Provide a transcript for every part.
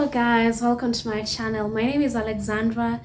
Hello guys, welcome to my channel. My name is Alexandra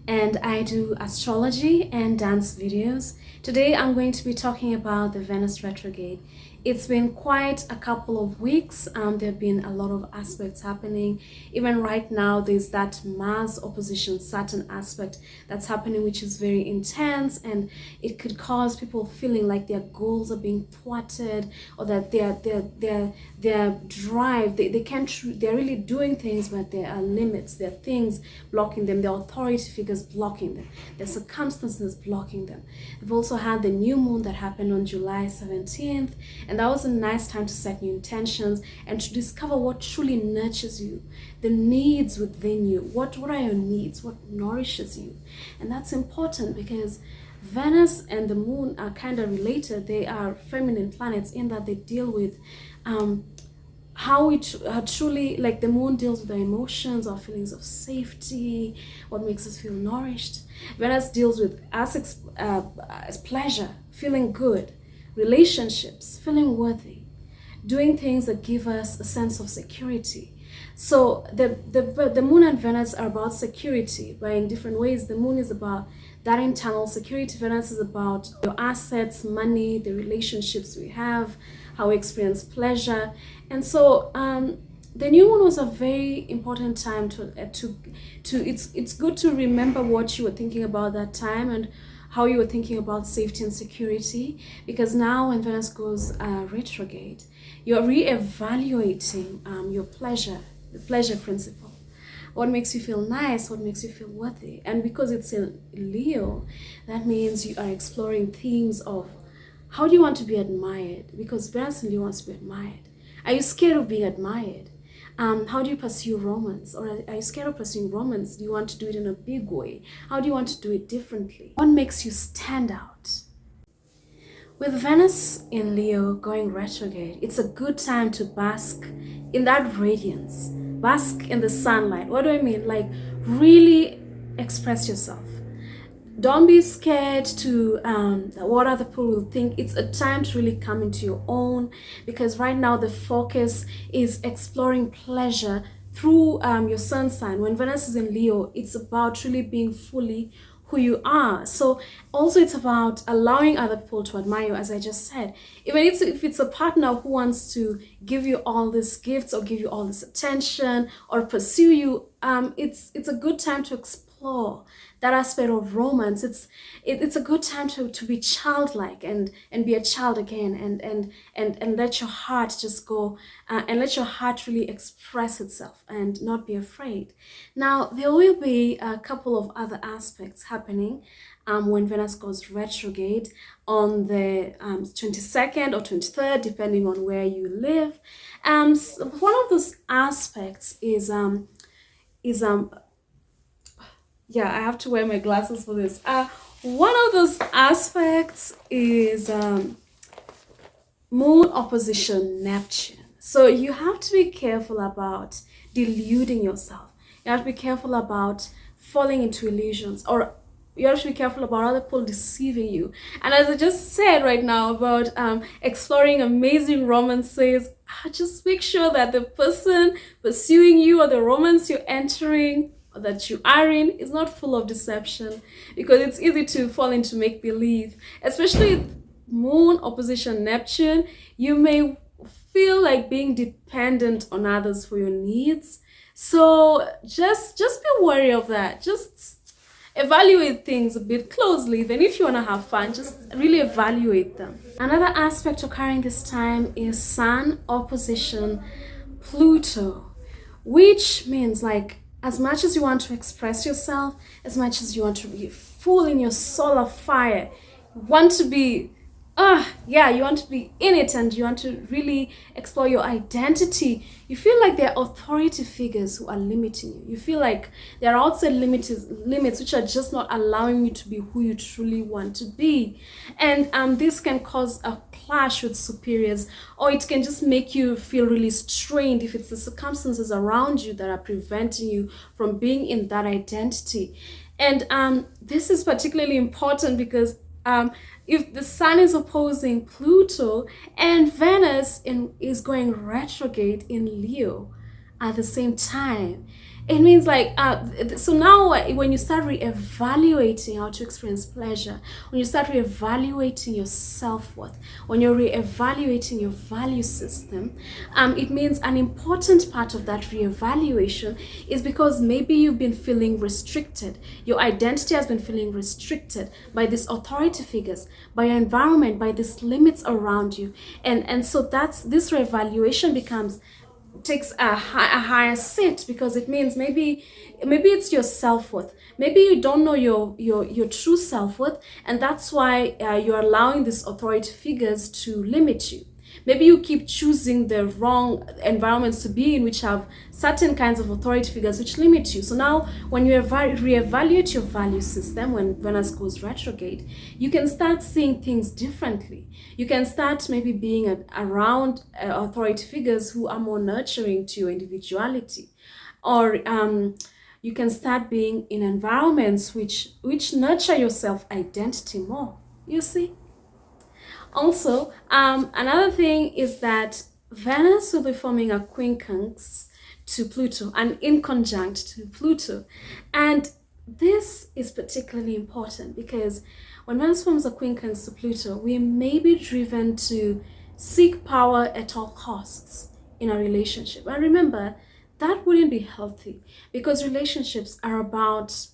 and I do astrology and dance videos. Today I'm going to be talking about the Venus retrograde. It's been quite a couple of weeks. There have been a lot of aspects happening. Even right now there's that Mars opposition Saturn aspect that's happening, which is very intense, and it could cause people feeling like their goals are being thwarted, or that their drive, they can't, they're really doing things, but there are limits, there are things blocking them, there are authority figures blocking them, there are circumstances blocking them. They've also had the new moon that happened on July 17th, and that was a nice time to set new intentions and to discover what truly nurtures you, the needs within you. What are your needs? What nourishes you? And that's important because Venus and the moon are kind of related. They are feminine planets in that they deal with how we truly, like the moon deals with our emotions, our feelings of safety, what makes us feel nourished. Venus deals with us as pleasure, feeling good, relationships, feeling worthy, doing things that give us a sense of security. So the moon and Venus are about security, but in different ways. The moon is about that internal security. Venus is about your assets, money, the relationships we have, how we experience pleasure. And so the new moon was a very important time to it's good to remember what you were thinking about that time and how you were thinking about safety and security, because now when Venus goes retrograde, you're re-evaluating your pleasure, the pleasure principle. What makes you feel nice? What makes you feel worthy? And because it's in Leo, that means you are exploring themes of how do you want to be admired? Because Venus in Leo wants to be admired. Are you scared of being admired? How do you pursue romance? Or are you scared of pursuing romance? Do you want to do it in a big way? How do you want to do it differently? What makes you stand out? With Venus in Leo going retrograde, it's a good time to bask in that radiance. Bask in the sunlight. What do I mean? Like, really express yourself. Don't be scared to what other people will think. It's a time to really come into your own, because right now the focus is exploring pleasure through your sun sign. When Venus is in Leo, it's about really being fully who you are. So also it's about allowing other people to admire you, as I just said. Even if it's a partner who wants to give you all these gifts or give you all this attention or pursue you, it's a good time to explore that aspect of romance. It's a good time to be childlike and be a child again, and let your heart just go and let your heart really express itself and not be afraid. Now there will be a couple of other aspects happening when Venus goes retrograde on the 22nd or 23rd, depending on where you live. So one of those aspects is yeah, I have to wear my glasses for this. One of those aspects is moon opposition Neptune. So you have to be careful about deluding yourself. You have to be careful about falling into illusions, or you have to be careful about other people deceiving you. And as I just said right now about exploring amazing romances, just make sure that the person pursuing you or the romance you're entering or that you are in is not full of deception, because it's easy to fall into make-believe. Especially with moon opposition Neptune, you may feel like being dependent on others for your needs. So just be wary of that. Just evaluate things a bit closely. Then if you want to have fun, just really evaluate them. Another aspect occurring this time is Sun opposition Pluto, which means, like, as much as you want to express yourself, as much as you want to be full in your solar fire, you want to be you want to be in it, and you want to really explore your identity. You feel like there are authority figures who are limiting you. You feel like there are outside limits which are just not allowing you to be who you truly want to be. And this can cause a clash with superiors, or it can just make you feel really strained if it's the circumstances around you that are preventing you from being in that identity. And this is particularly important because if the Sun is opposing Pluto and Venus is going retrograde in Leo, at the same time. It means like, so now when you start re-evaluating how to experience pleasure, when you start re-evaluating your self-worth, when you're re-evaluating your value system, it means an important part of that re-evaluation is because maybe you've been feeling restricted. Your identity has been feeling restricted by these authority figures, by your environment, by these limits around you. And so that's this re-evaluation takes a higher seat, because it means maybe it's your self-worth. Maybe you don't know your true self-worth, and that's why you're allowing these authority figures to limit you. Maybe you keep choosing the wrong environments to be in, which have certain kinds of authority figures which limit you. So now when you reevaluate your value system, when Venus goes retrograde, you can start seeing things differently. You can start maybe being around authority figures who are more nurturing to your individuality. Or you can start being in environments which nurture your self-identity more, you see? Also, another thing is that Venus will be forming a quincunx to Pluto and in conjunct to Pluto. And this is particularly important because when Venus forms a quincunx to Pluto, we may be driven to seek power at all costs in a relationship. And remember, that wouldn't be healthy, because relationships are about,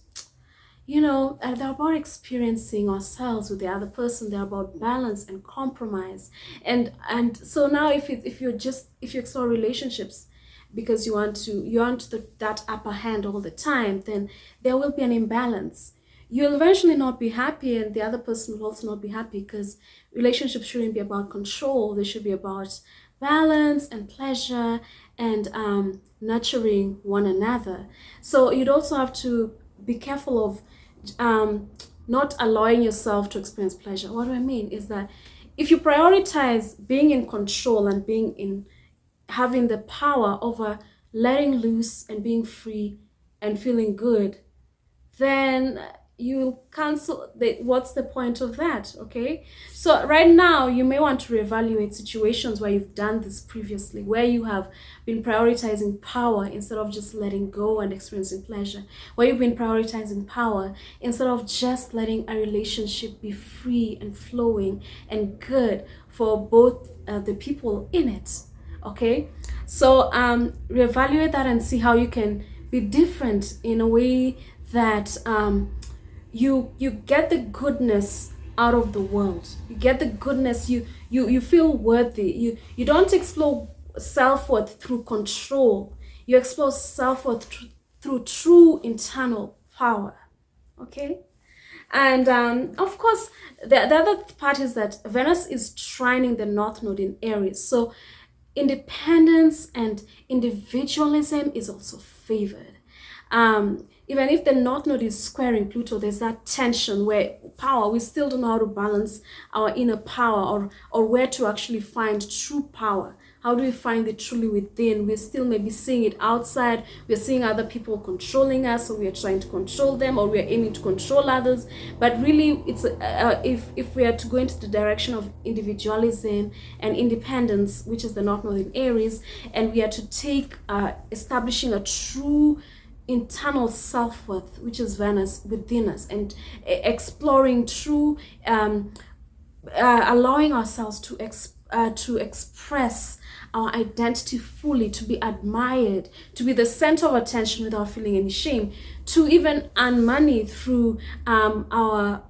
they're about experiencing ourselves with the other person. They're about balance and compromise. And so now if you explore relationships because you want that upper hand all the time, then there will be an imbalance. You'll eventually not be happy, and the other person will also not be happy, because relationships shouldn't be about control. They should be about balance and pleasure and nurturing one another. So you'd also have to be careful of not allowing yourself to experience pleasure. What do I mean is that if you prioritize being in control and having the power over letting loose and being free and feeling good, then you cancel what's the point of that? Okay, so right now you may want to reevaluate situations where you've done this previously, where you have been prioritizing power instead of just letting go and experiencing pleasure, where you've been prioritizing power instead of just letting a relationship be free and flowing and good for both the people in it. Okay, so reevaluate that and see how you can be different in a way that you get the goodness out of the world. You get the goodness. You feel worthy. You don't explore self-worth through control. You explore self-worth through true internal power. Okay. And of course, the other part is that Venus is trining the North Node in Aries. So independence and individualism is also favored. Even if the North Node is squaring Pluto, there's that tension where power, we still don't know how to balance our inner power, or where to actually find true power. How do we find it truly within? We're still maybe seeing it outside. We're seeing other people controlling us, so we are trying to control them, or we are aiming to control others. But really, it's if we are to go into the direction of individualism and independence, which is the North Node in Aries, and we are to take establishing a true internal self-worth, which is Venus within us, and exploring true, allowing ourselves to express our identity fully, to be admired, to be the center of attention without feeling any shame, to even earn money through our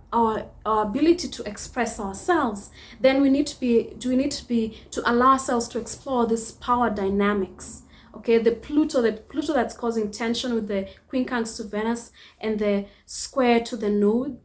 ability to express ourselves. Then we need to allow ourselves to explore this power dynamics. Okay, the Pluto that's causing tension with the quincunx to Venus and the square to the node,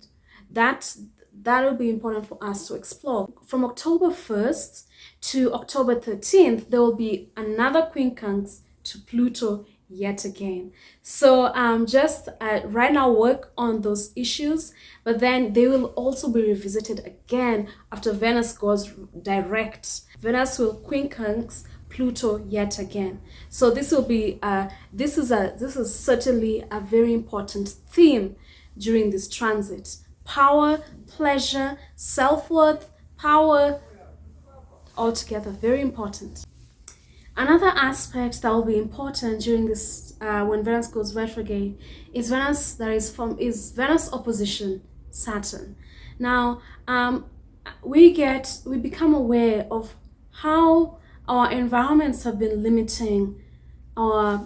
that will be important for us to explore. From October 1st to October 13th, there will be another quincunx to Pluto yet again. So just right now work on those issues, but then they will also be revisited again after Venus goes direct. Venus will quincunx Pluto yet again. So this will be this is certainly a very important theme during this transit. Power, pleasure, self-worth, power, all together, very important. Another aspect that will be important during this when Venus goes retrograde is Venus opposition Saturn. Now, we become aware of how our environments have been limiting our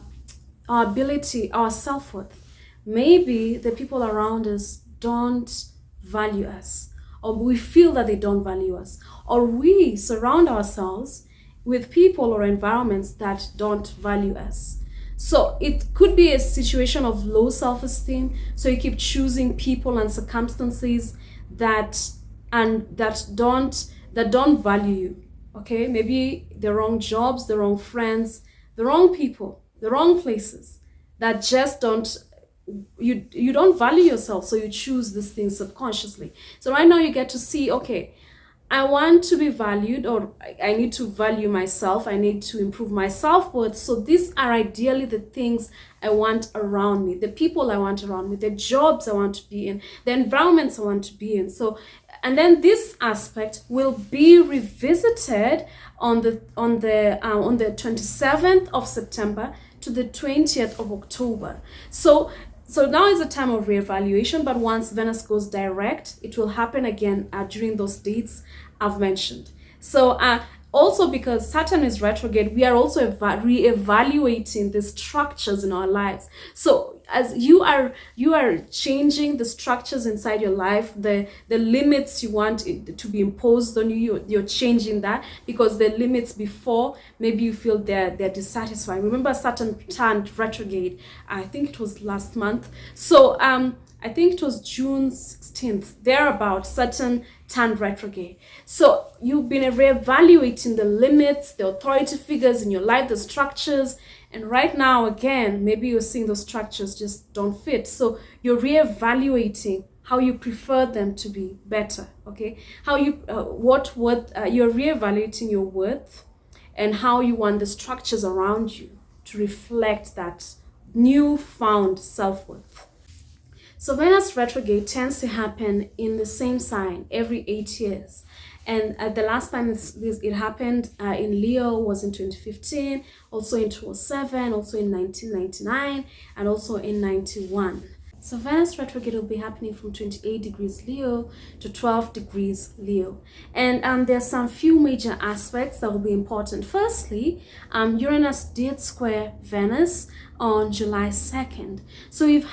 ability, our self-worth. Maybe the people around us don't value us, or we feel that they don't value us, or we surround ourselves with people or environments that don't value us. So it could be a situation of low self-esteem. So you keep choosing people and circumstances that don't value you. Okay, maybe the wrong jobs, the wrong friends, the wrong people, the wrong places that just don't you don't value yourself, so you choose these things subconsciously. So right now you get to see, okay, I want to be valued, or I need to value myself. I need to improve my self-worth. So these are ideally the things I want around me, the people I want around me, the jobs I want to be in, the environments I want to be in. So, and then this aspect will be revisited on the 27th of September to the 20th of October. So now is a time of reevaluation, but once Venus goes direct, it will happen again during those dates I've mentioned. So also because Saturn is retrograde, we are also reevaluating the structures in our lives. So as you are changing the structures inside your life, the limits you want to be imposed on you, you're changing that, because the limits before, maybe you feel they're dissatisfying. Remember, Saturn turned retrograde, I think it was last month. So I think it was June 16th, thereabout, Saturn turned retrograde. So you've been reevaluating the limits, the authority figures in your life, the structures. And right now, again, maybe you're seeing those structures just don't fit. So you're reevaluating how you prefer them to be better, okay? How you, you're reevaluating your worth and how you want the structures around you to reflect that newfound self-worth. So Venus retrograde tends to happen in the same sign every 8 years. And the last time it happened in Leo was in 2015, also in 2007, also in 1999, and also in 91. So Venus retrograde will be happening from 28 degrees Leo to 12 degrees Leo. And there's some few major aspects that will be important. Firstly, Uranus did square Venus on July 2nd. So we've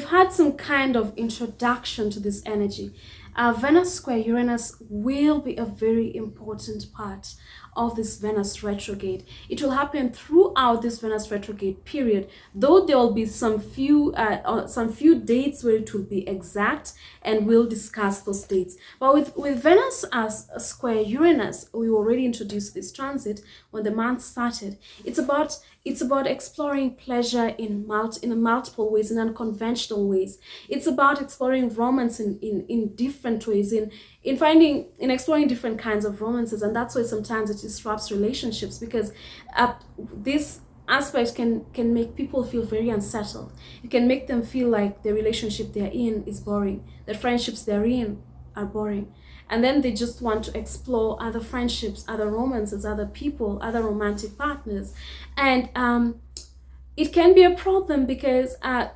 had some kind of introduction to this energy. Venus square Uranus will be a very important part of this Venus retrograde. It will happen throughout this Venus retrograde period, though there will be some few dates where it will be exact, and we'll discuss those dates. But with Venus as a square Uranus, we already introduced this transit when the month started. It's about exploring pleasure in multiple ways, in unconventional ways. It's about exploring romance in different ways, in exploring different kinds of romances. And that's why sometimes it disrupts relationships, because this aspect can make people feel very unsettled. It can make them feel like the relationship they're in is boring, the friendships they're in are boring. And then they just want to explore other friendships, other romances, other people, other romantic partners. And it can be a problem, because as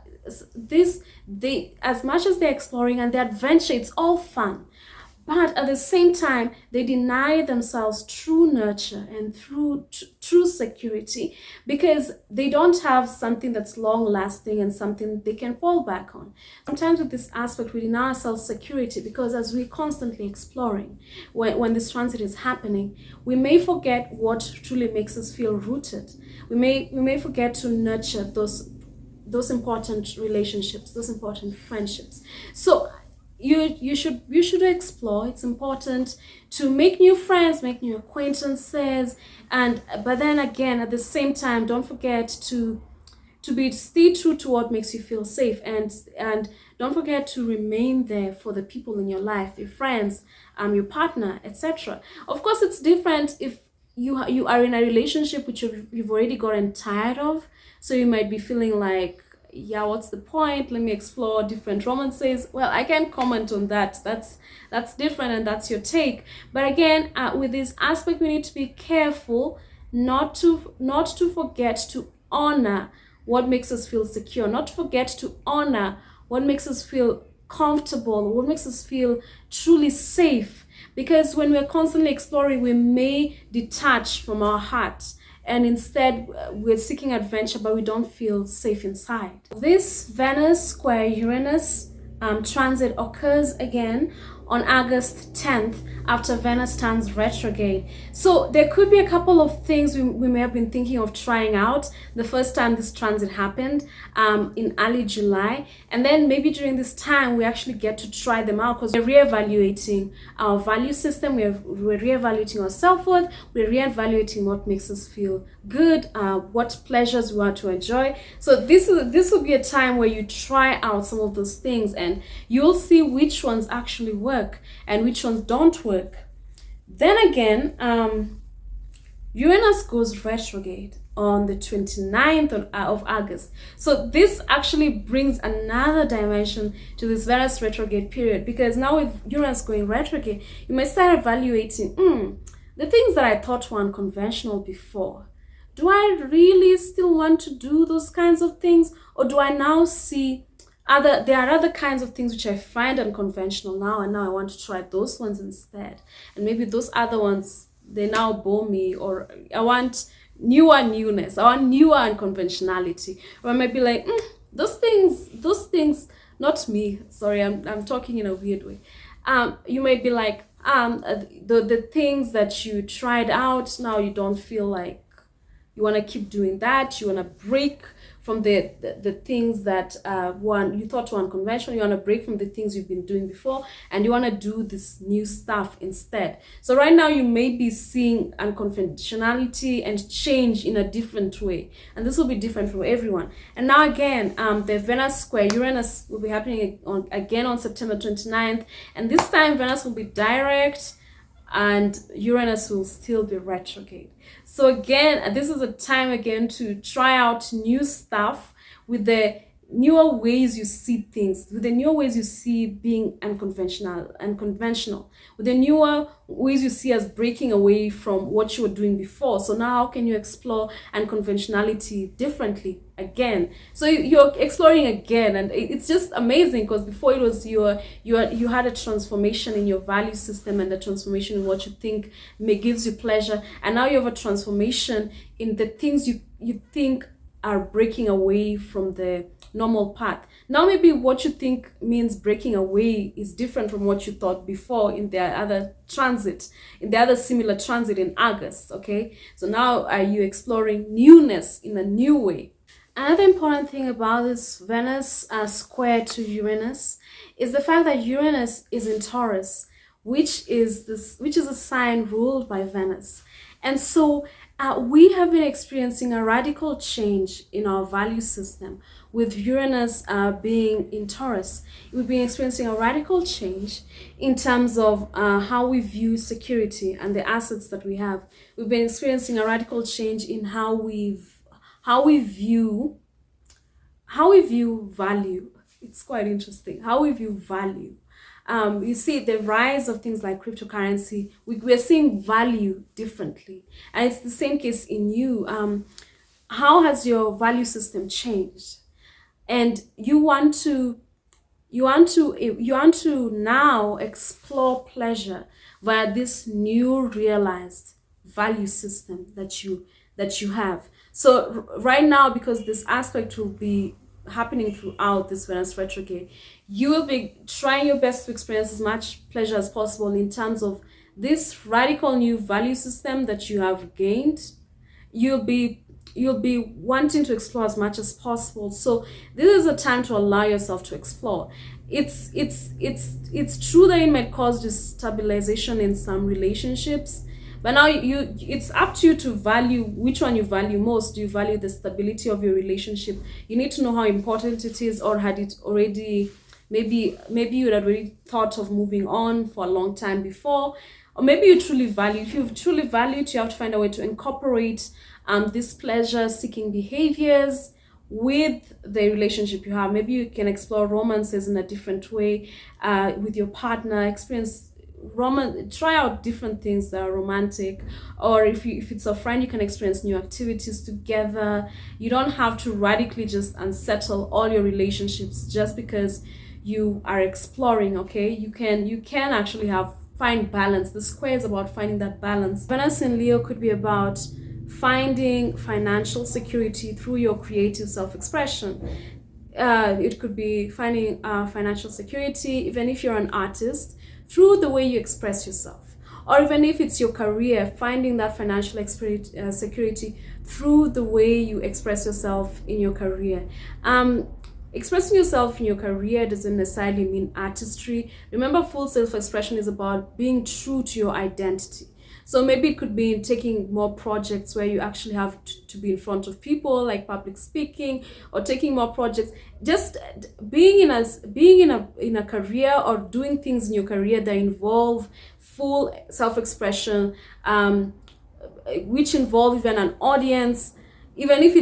much as they're exploring and the adventure, it's all fun. But at the same time, they deny themselves true nurture and true security, because they don't have something that's long-lasting and something they can fall back on. Sometimes with this aspect, we deny ourselves security, because as we're constantly exploring, when this transit is happening, we may forget what truly makes us feel rooted. We may forget to nurture those important relationships, those important friendships. So you should explore. It's important to make new friends, make new acquaintances, but then again, at the same time, don't forget to stay true to what makes you feel safe, and don't forget to remain there for the people in your life, your friends, your partner, etc. Of course, it's different if you are in a relationship which you've already gotten tired of, so you might be feeling like, yeah, what's the point? Let me explore different romances. Well, I can't comment on that. That's different, and that's your take. But again, with this aspect, we need to be careful not to forget to honor what makes us feel secure, not to forget to honor what makes us feel comfortable, what makes us feel truly safe. Because when we're constantly exploring, we may detach from our heart, and instead we're seeking adventure, but we don't feel safe inside. This Venus square Uranus transit occurs again on August 10th after Venus turns retrograde. So there could be a couple of things we may have been thinking of trying out the first time this transit happened in early July. And then maybe during this time, we actually get to try them out because we're reevaluating our value system, we're reevaluating our self-worth, we're reevaluating what makes us feel good, what pleasures we want to enjoy. So this will be a time where you try out some of those things and you'll see which ones actually work and which ones don't work. Then again, Uranus goes retrograde on the 29th of August. So this actually brings another dimension to this Venus retrograde period, because now with Uranus going retrograde, you may start evaluating the things that I thought were unconventional before. Do I really still want to do those kinds of things, or do I now see there are other kinds of things which I find unconventional now, and now I want to try those ones instead. And maybe those other ones, they now bore me, or I want newness, I want newer unconventionality. Or I might be like, those things, not me. Sorry, I'm talking in a weird way. You might be like, the things that you tried out, now you don't feel like you want to keep doing that. You want to break from the things that you thought were unconventional. You want to break from the things you've been doing before, and you want to do this new stuff instead. So right now you may be seeing unconventionality and change in a different way, and this will be different for everyone. And now again, the Venus square Uranus will be happening again on September 29th, and this time Venus will be direct and Uranus will still be retrograde. So again, this is a time again to try out new stuff with the newer ways you see things, with the newer ways you see being unconventional, with the newer ways you see as breaking away from what you were doing before. So now how can you explore unconventionality differently again? So you're exploring again, and it's just amazing, because before it was you had a transformation in your value system and a transformation in what you think gives you pleasure, and now you have a transformation in the things you think are breaking away from the normal path. Now maybe what you think means breaking away is different from what you thought before in the other similar transit in August. Okay, so now are you exploring newness in a new way? Another important thing about this Venus square to Uranus is the fact that Uranus is in Taurus, which is a sign ruled by Venus. And so we have been experiencing a radical change in our value system with Uranus being in Taurus. We've been experiencing a radical change in terms of how we view security and the assets that we have. We've been experiencing a radical change in how we view value. It's quite interesting how we view value. You see the rise of things like cryptocurrency. We're seeing value differently, and it's the same case in you. How has your value system changed? And you want to now explore pleasure via this new realized value system that you have. So right now, because this aspect will be happening throughout this Venus retrograde, you will be trying your best to experience as much pleasure as possible in terms of this radical new value system that you have gained. You'll be wanting to explore as much as possible. So this is a time to allow yourself to explore. It's true that it might cause destabilization in some relationships, but now it's up to you to value which one you value most. Do you value the stability of your relationship? You need to know how important it is, or had it already, maybe you had already thought of moving on for a long time before, or maybe you truly value. If you've truly valued, you have to find a way to incorporate these pleasure-seeking behaviors with the relationship you have. Maybe you can explore romances in a different way with your partner, experience try out different things that are romantic, or if it's a friend, you can experience new activities together. You don't have to radically just unsettle all your relationships just because you are exploring. Okay, you can actually find balance. The square is about finding that balance. Venus in Leo could be about finding financial security through your creative self-expression. It could be finding financial security, even if you're an artist, through the way you express yourself. Or even if it's your career, finding that financial security through the way you express yourself in your career. Expressing yourself in your career doesn't necessarily mean artistry. Remember, full self-expression is about being true to your identity. So maybe it could be taking more projects where you actually have to be in front of people, like public speaking, or taking more projects. Just being in a career, or doing things in your career that involve full self-expression, which involve even an audience, even if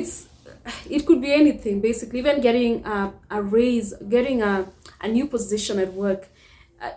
it could be anything, basically, even getting a raise, getting a new position at work.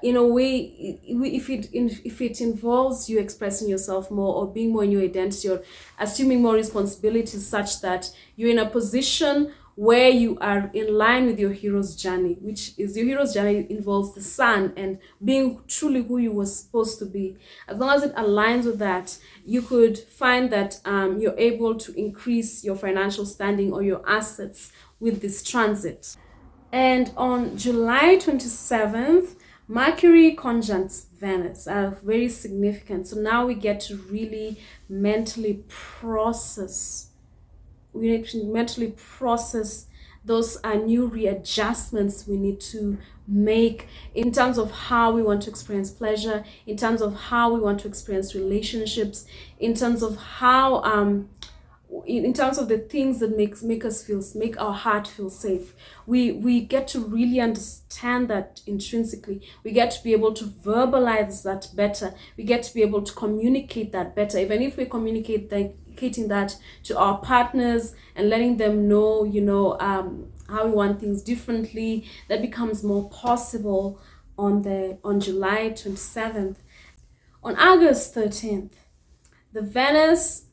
In a way, if it involves you expressing yourself more, or being more in your identity, or assuming more responsibilities, such that you're in a position where you are in line with your hero's journey, which is your hero's journey involves the sun and being truly who you were supposed to be. As long as it aligns with that, you could find that you're able to increase your financial standing or your assets with this transit. And on July 27th, Mercury conjuncts Venus are very significant. So now we get to really mentally process. We need to mentally process those new readjustments we need to make in terms of how we want to experience pleasure, in terms of how we want to experience relationships, in terms of how in terms of the things that make our heart feel safe. We get to really understand that intrinsically. We get to be able to verbalize that better. We get to be able to communicate that better, even if we communicating that to our partners and letting them know, how we want things differently. That becomes more possible on July 27th. On August 13th, the Venus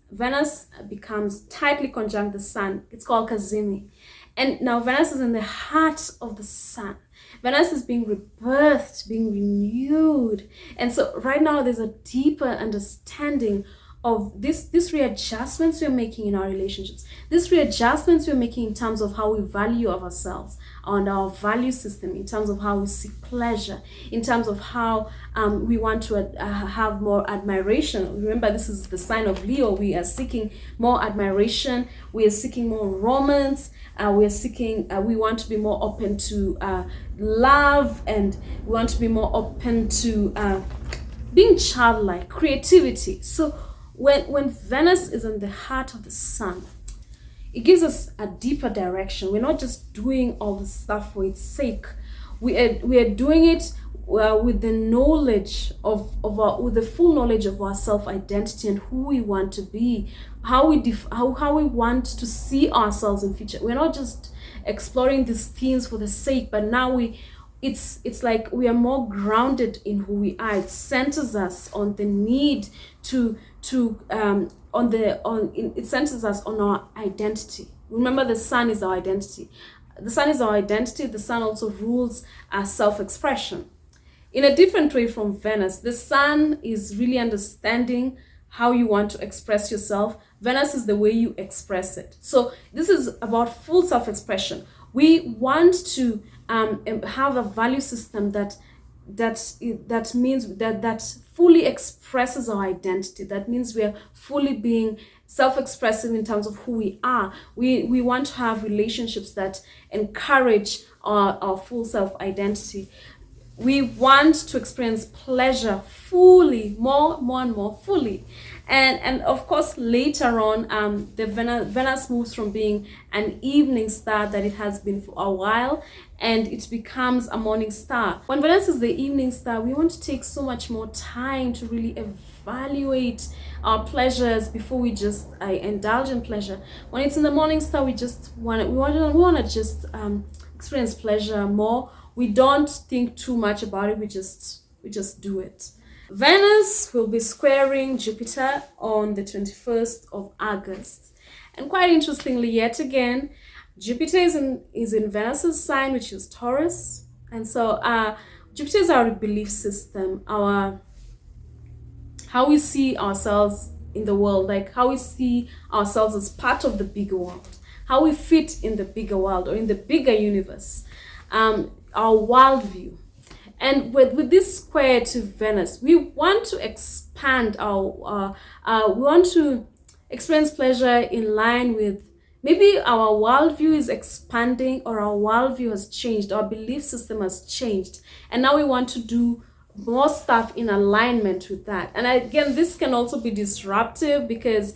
becomes tightly conjunct the sun. It's called Kazimi. And now Venus is in the heart of the sun. Venus is being rebirthed, being renewed. And so right now there's a deeper understanding of these readjustments we're making in our relationships, these readjustments we're making in terms of how we value ourselves and our value system, in terms of how we seek pleasure, in terms of how we want to have more admiration. Remember, this is the sign of Leo. We are seeking more admiration. We are seeking more romance. We want to be more open to love, and we want to be more open to being childlike, creativity. So when Venus is in the heart of the sun, it gives us a deeper direction. We're not just doing all the stuff for its sake. We are doing it with the knowledge with the full knowledge of our self-identity and who we want to be, how we want to see ourselves in future. We're not just exploring these themes for the sake, but now it's like we are more grounded in who we are. It centers us on the need it centers us on our identity. Remember, the sun is our identity. The sun is our identity. The sun also rules our self-expression. In a different way from Venus, the sun is really understanding how you want to express yourself. Venus is the way you express it. So this is about full self-expression. We want to have a value system that means that fully expresses our identity. That means we are fully being self-expressive in terms of who we are. We want to have relationships that encourage our full self-identity. We want to experience pleasure fully, more and more fully. And of course, later on, the Venus moves from being an evening star that it has been for a while, and it becomes a morning star. When Venus is the evening star, we want to take so much more time to really evaluate our pleasures before we just indulge in pleasure. When it's in the morning star, we want to just experience pleasure more. We don't think too much about it. We just we just do it. Venus will be squaring Jupiter on the 21st of August. And quite interestingly, yet again, Jupiter is in Venus's sign, which is Taurus. And so Jupiter is our belief system, our how we see ourselves in the world, like how we see ourselves as part of the bigger world, how we fit in the bigger world or in the bigger universe, our worldview. And with this square to Venus, we want to expand we want to experience pleasure in line with maybe our worldview is expanding, or our worldview has changed, our belief system has changed, and now we want to do more stuff in alignment with that. And again, this can also be disruptive because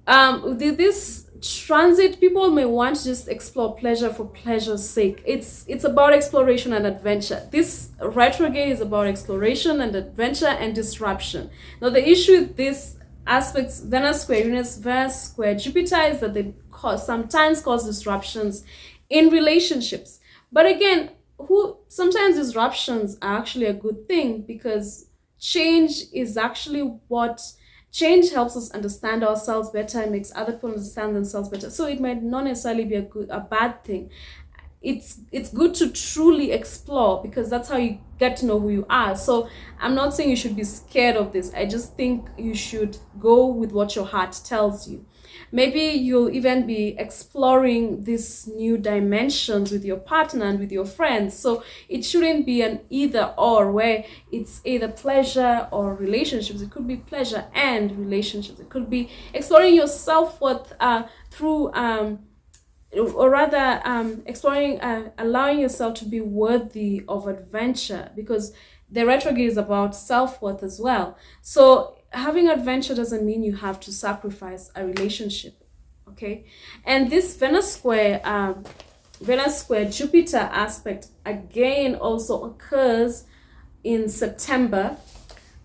this transit, people may want to just explore pleasure for pleasure's sake. It's about exploration and adventure. This retrograde is about exploration and adventure and disruption. Now the issue with these aspects, Venus square Uranus, Venus square Jupiter, is that they sometimes cause disruptions in relationships. But again, sometimes disruptions are actually a good thing, because change helps us understand ourselves better and makes other people understand themselves better. So it might not necessarily be a bad thing. It's good to truly explore, because that's how you get to know who you are. So I'm not saying you should be scared of this. I just think you should go with what your heart tells you. Maybe you'll even be exploring these new dimensions with your partner and with your friends. So it shouldn't be an either or, where it's either pleasure or relationships. It could be pleasure and relationships. It could be exploring your self-worth through or rather exploring, allowing yourself to be worthy of adventure, because the retrograde is about self-worth as well. So having adventure doesn't mean you have to sacrifice a relationship, okay? And this Venus square Jupiter aspect again also occurs in September,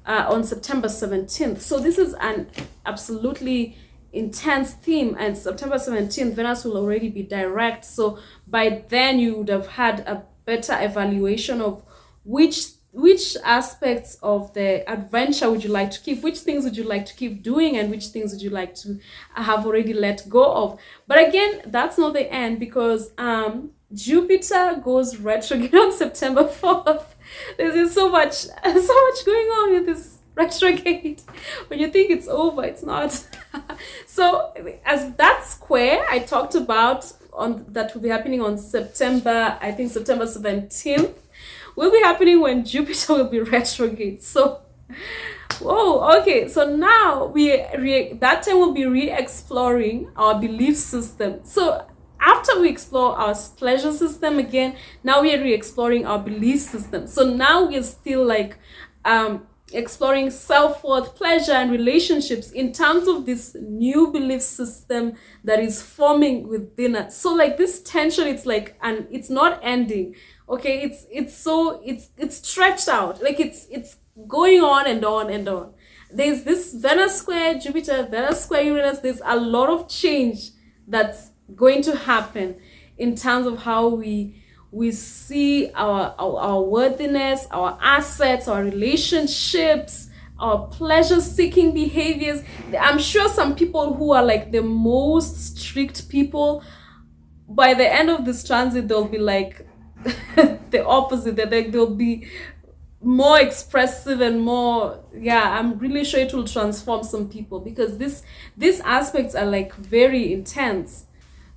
on September 17th. So this is an absolutely intense theme, and September 17th Venus will already be direct. So by then you would have had a better evaluation of which aspects of the adventure would you like to keep, which things would you like to keep doing, and which things would you like to have already let go of. But again, that's not the end, because Jupiter goes retrograde on September 4th. There's so much going on with this retrograde. When you think it's over, it's not. So as that square I talked about that will be happening on September 17th, will be happening when Jupiter will be retrograde. So okay, so now that time we'll be re-exploring our belief system. So after we explore our pleasure system again, now we are re-exploring our belief system. So now we're still like exploring self-worth, pleasure, and relationships in terms of this new belief system that is forming within us. So like this tension, it's like, and it's not ending. Okay, it's stretched out, like it's going on and on and on. There's this Venus square Jupiter, Venus square Uranus. There's a lot of change that's going to happen in terms of how we see our worthiness, our assets, our relationships, our pleasure-seeking behaviors. I'm sure some people who are like the most strict people, by the end of this transit, they'll be like the opposite. They'll be more expressive and more, I'm really sure it will transform some people, because these aspects are like very intense.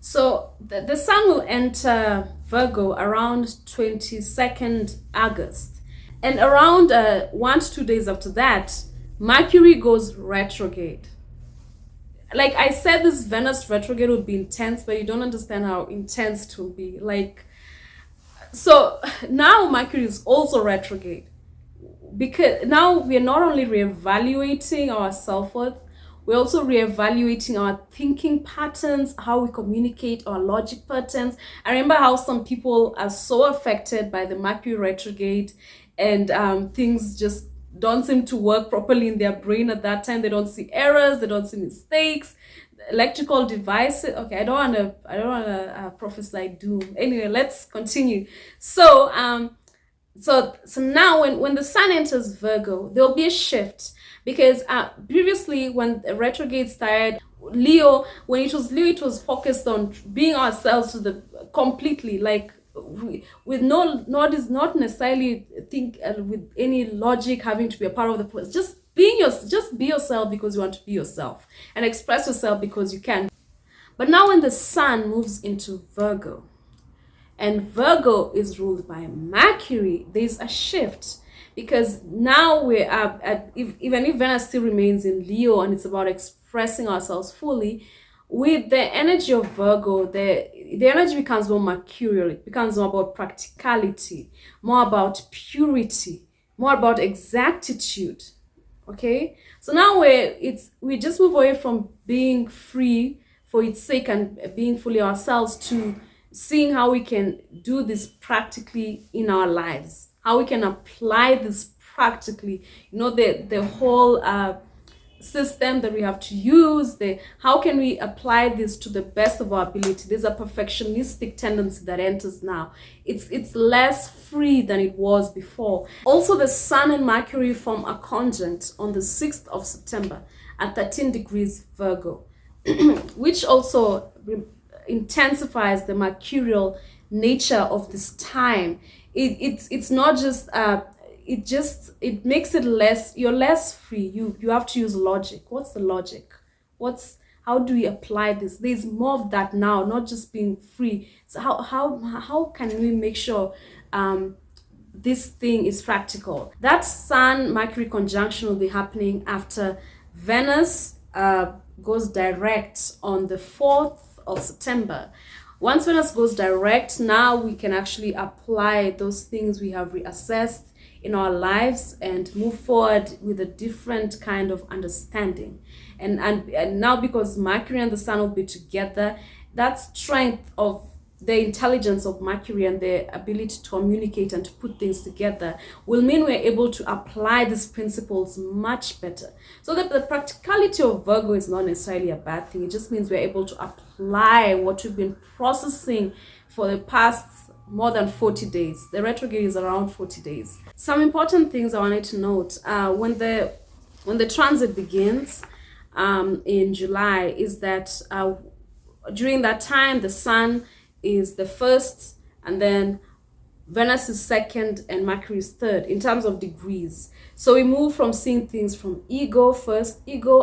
So the sun will enter Virgo around 22nd August. And around 1 to 2 days after that, Mercury goes retrograde. Like I said, this Venus retrograde would be intense, but you don't understand how intense it will be. Like, so now Mercury is also retrograde, because now we are not only reevaluating our self-worth, we're also reevaluating our thinking patterns, how we communicate, our logic patterns. I remember how some people are so affected by the Mercury retrograde, and things just don't seem to work properly in their brain at that time. They don't see errors, they don't see mistakes, electrical devices. Okay, I don't wanna prophesy doom. Anyway, let's continue. So So now when the sun enters Virgo, there'll be a shift, because previously when the retrograde started, Leo, when it was Leo, it was focused on being ourselves to the completely, like with no, not necessarily think with any logic having to be a part of the process. Just be yourself because you want to be yourself, and express yourself because you can. But now when the sun moves into Virgo, and Virgo is ruled by Mercury, there's a shift, because now we're even if Venus still remains in Leo and it's about expressing ourselves fully, with the energy of Virgo, the energy becomes more mercurial. It becomes more about practicality, more about purity, more about exactitude. Okay, so now we just move away from being free for its sake and being fully ourselves, to seeing how we can do this practically in our lives, how we can apply this practically, the whole system that we have to use, the how can we apply this to the best of our ability. There's a perfectionistic tendency that enters now. It's less free than it was before. Also, the sun and Mercury form a conjunct on the 6th of September at 13 degrees Virgo, which also intensifies the mercurial nature of this time. It's not just it makes it less, you're less free. You have to use logic. What's the logic? How do we apply this? There's more of that now, not just being free. So how can we make sure this thing is practical? That sun Mercury conjunction will be happening after Venus goes direct on the 4th of September. Once Venus goes direct, now we can actually apply those things we have reassessed in our lives and move forward with a different kind of understanding. And now, because Mercury and the sun will be together, that strength of the intelligence of Mercury and the ability to communicate and to put things together will mean we're able to apply these principles much better. So that the practicality of Virgo is not necessarily a bad thing. It just means we're able to apply what we've been processing for the past more than 40 days. The retrograde is around 40 days. Some important things I wanted to note when the transit begins in July is that during that time the sun is the first, and then Venus is second, and Mercury is third in terms of degrees. So we move from seeing things from ego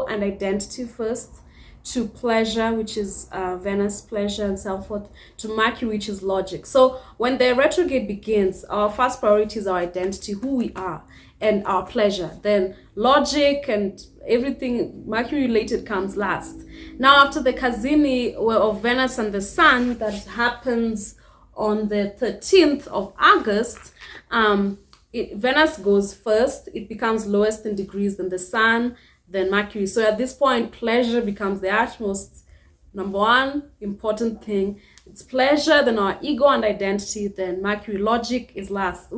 and identity first, to pleasure, which is Venus, pleasure and self-worth, to Mercury, which is logic. So when the retrograde begins, our first priority is our identity, who we are, and our pleasure. Then logic and everything Mercury related comes last. Now, after the Kazini of Venus and the sun that happens on the 13th of August, Venus goes first. It becomes lowest in degrees than the sun, then Mercury. So at this point, pleasure becomes the utmost number one important thing. It's pleasure, then our ego and identity, then Mercury. Logic is last,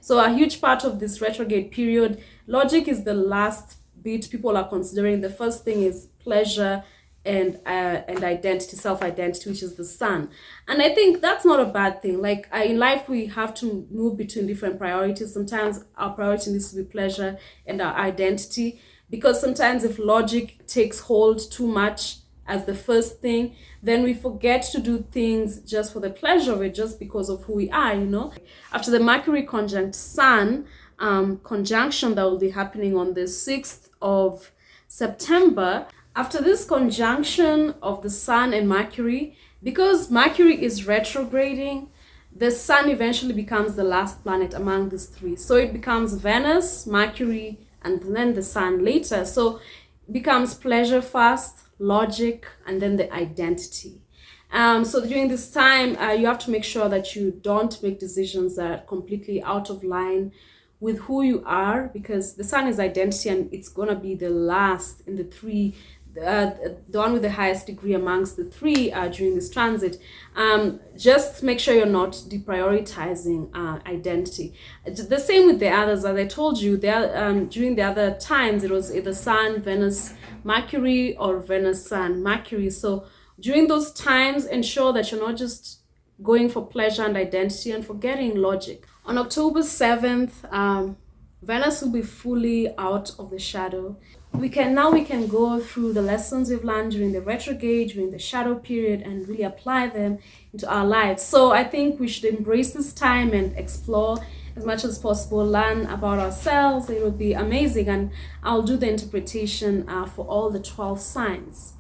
so a huge part of this retrograde period, logic is the last bit people are considering. The first thing is pleasure and identity, self-identity, which is the sun. And I think that's not a bad thing. Like in life, we have to move between different priorities. Sometimes our priority needs to be pleasure and our identity, because sometimes if logic takes hold too much as the first thing, then we forget to do things just for the pleasure of it, just because of who we are, After the Mercury conjunct Sun conjunction that will be happening on the 6th of September, after this conjunction of the Sun and Mercury, because Mercury is retrograding, the Sun eventually becomes the last planet among these three. So it becomes Venus, Mercury, and then the Sun later. So it becomes pleasure first, logic, and then the identity. So during this time, you have to make sure that you don't make decisions that are completely out of line with who you are, because the Sun is identity, and it's gonna be the last in the three, the one with the highest degree amongst the three during this transit. Just make sure you're not deprioritizing identity. The same with the others. As I told you, during the other times, it was either Sun, Venus, Mercury, or Venus, Sun, Mercury. So during those times, ensure that you're not just going for pleasure and identity, and forgetting logic. On October 7th, Venus will be fully out of the shadow. We can go through the lessons we've learned during the retrograde, during the shadow period, and really apply them into our lives. So I think we should embrace this time and explore as much as possible, learn about ourselves. It will be amazing, and I'll do the interpretation for all the 12 signs.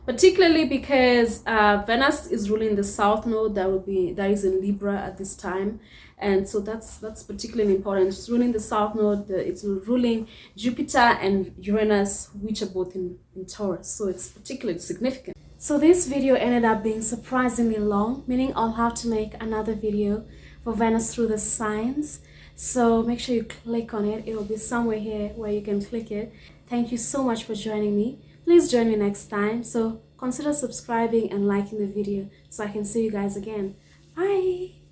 Particularly because Venus is ruling the South Node that is in Libra at this time, and so that's particularly important. It's ruling the South Node. It's ruling Jupiter and Uranus, which are both in Taurus, so it's particularly significant. So this video ended up being surprisingly long, meaning I'll have to make another video for Venus through the signs. So make sure you click on it. It will be somewhere here where you can click it. Thank you so much for joining me. Please join me next time. So consider subscribing and liking the video so I can see you guys again. Bye!